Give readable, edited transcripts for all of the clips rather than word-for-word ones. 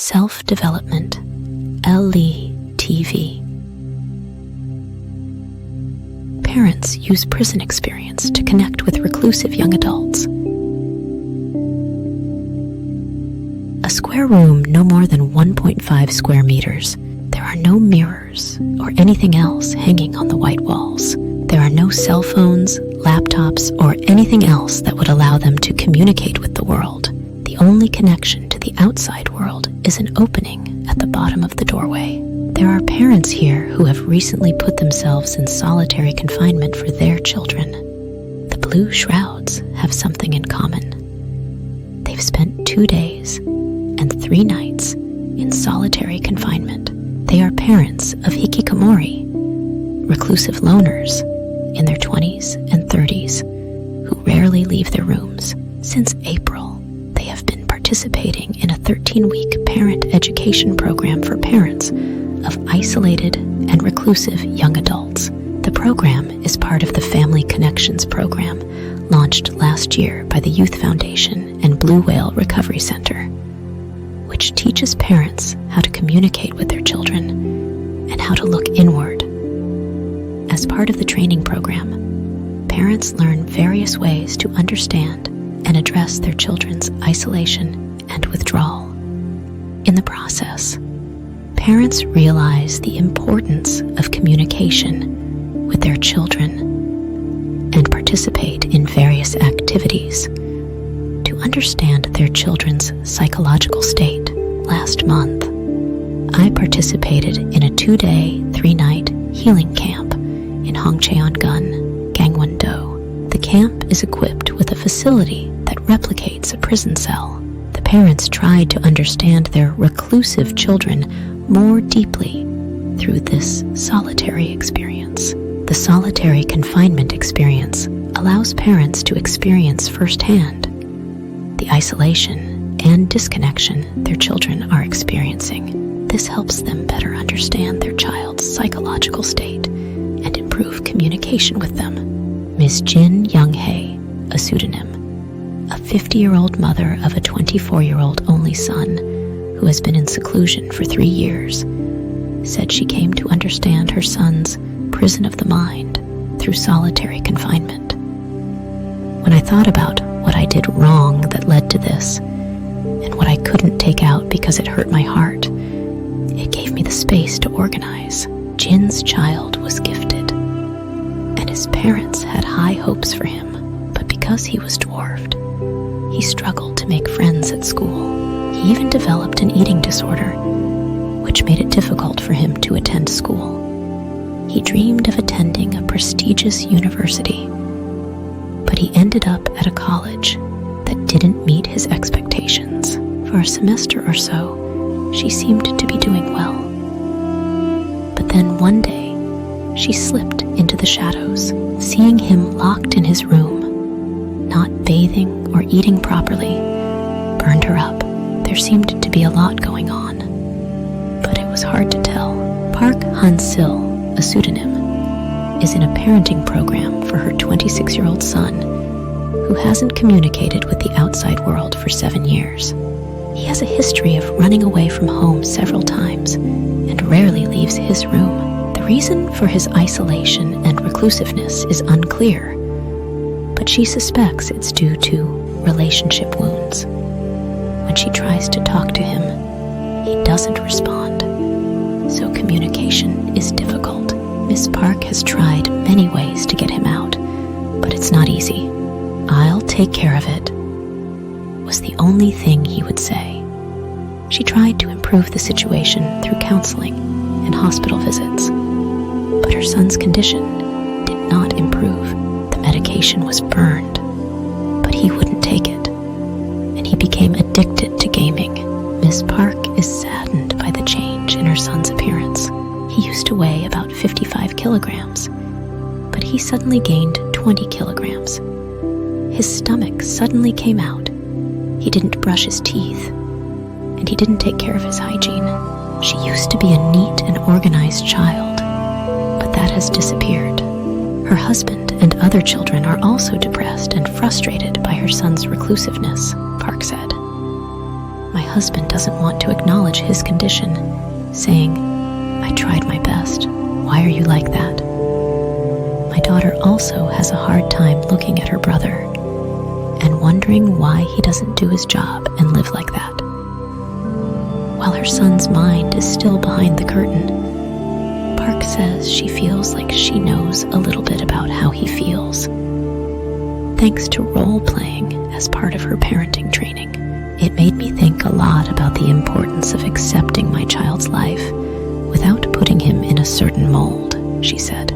Self-development, LETV. Parents use prison experience to connect with reclusive young adults. A square room no more than 1.5 square meters. There are no mirrors or anything else hanging on the white walls. There are no cell phones, laptops, or anything else that would allow them to communicate with the world. The only connection to the outside world is an opening at the bottom of the doorway. There are parents here who have recently put themselves in solitary confinement for their children. The blue shrouds have something in common. They've spent 2 days and 3 nights in solitary confinement. They are parents of hikikomori, reclusive loners in their 20s and 30s who rarely leave their rooms. Since April, they have been participating in a 13-week parent education program for parents of isolated and reclusive young adults. The program is part of the Family Connections program launched last year by the Youth Foundation and Blue Whale Recovery Center, which teaches parents how to communicate with their children and how to look inward. As part of the training program, parents learn various ways to understand and address their children's isolation and withdrawal. In the process, parents realize the importance of communication with their children and participate in various activities to understand their children's psychological state. Last month, I participated in a 2-day, 3-night healing camp in Hongcheon-gun, Gangwon-do. The camp is equipped with a facility that replicates a prison cell. The parents tried to understand their reclusive children more deeply through this solitary experience. The solitary confinement experience allows parents to experience firsthand the isolation and disconnection their children are experiencing. This helps them better understand their child's psychological state and improve communication with them. Ms. Jin Young-hae, a pseudonym, a 50-year-old mother of a 24-year-old only son who has been in seclusion for 3 years, said she came to understand her son's prison of the mind through solitary confinement. When I thought about what I did wrong that led to this, and what I couldn't take out because it hurt my heart, it gave me the space to organize. Jin's child was gifted, and his parents had high hopes for him, but because he was dwarfed, he struggled to make friends at school. He even developed an eating disorder, which made it difficult for him to attend school. He dreamed of attending a prestigious university, but he ended up at a college that didn't meet his expectations. For a semester or so, she seemed to be doing well. But then one day, she slipped into the shadows. Seeing him locked in his room, not bathing or eating properly, burned her up. There seemed to be a lot going on, but it was hard to tell. Park Han-sil, a pseudonym, is in a parenting program for her 26-year-old son who hasn't communicated with the outside world for 7 years. He has a history of running away from home several times and rarely leaves his room. The reason for his isolation and reclusiveness is unclear, but she suspects it's due to relationship wounds. When she tries to talk to him, he doesn't respond, so communication is difficult. Miss Park has tried many ways to get him out, but it's not easy. "I'll take care of it," was the only thing he would say. She tried to improve the situation through counseling and hospital visits, but her son's condition did not improve. The medication was burned, but he wouldn't take it, and he became addicted to gaming. Miss Park is saddened by the change in her son's appearance. He used to weigh about 55 kilograms, but he suddenly gained 20 kilograms. His stomach suddenly came out. He didn't brush his teeth, and he didn't take care of his hygiene. She used to be a neat and organized child, but that has disappeared. Her husband and other children are also depressed and frustrated by her son's reclusiveness, Park said. "My husband doesn't want to acknowledge his condition, saying, "I tried my best. Why are you like that?" My daughter also has a hard time looking at her brother and wondering why he doesn't do his job and live like that. While her son's mind is still behind the curtain, Park says she feels like she knows a little bit about how he feels. Thanks to role-playing as part of her parenting training, it made me think a lot about the importance of accepting my child's life without putting him in a certain mold, she said.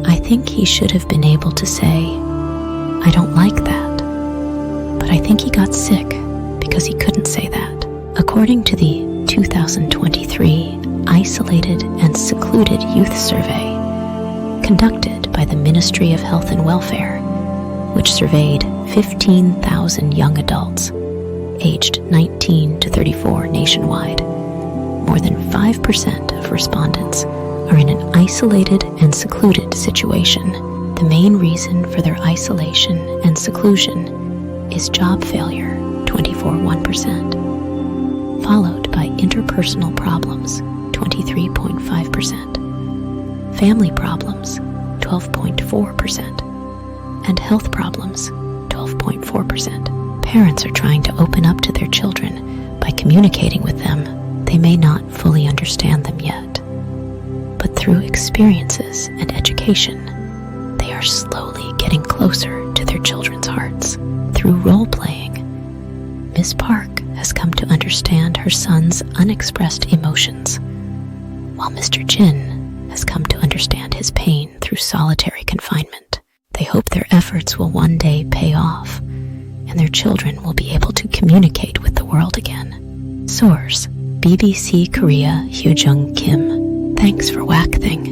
I think he should have been able to say, "I don't like that," but I think he got sick because he couldn't say that. According to the 2023 Isolated and Secluded Youth Survey, conducted by the Ministry of Health and Welfare, which surveyed 15,000 young adults aged 19 to 34 nationwide, more than 5% of respondents are in an isolated and secluded situation. The main reason for their isolation and seclusion is job failure, 24.1%, followed by interpersonal problems, 23.5%, family problems, 12.4%, and health problems, 12.4%. Parents are trying to open up to their children by communicating with them. They may not fully understand them yet, but through experiences and education, they are slowly getting closer to their children's hearts. Through role-playing, Miss Park has come to understand her son's unexpressed emotions, while Mr. Jin has come to understand his pain through solitary confinement. They hope their efforts will one day pay off, and their children will be able to communicate with the world again. Source: BBC Korea Hyojung Kim. Thanks for whack thing.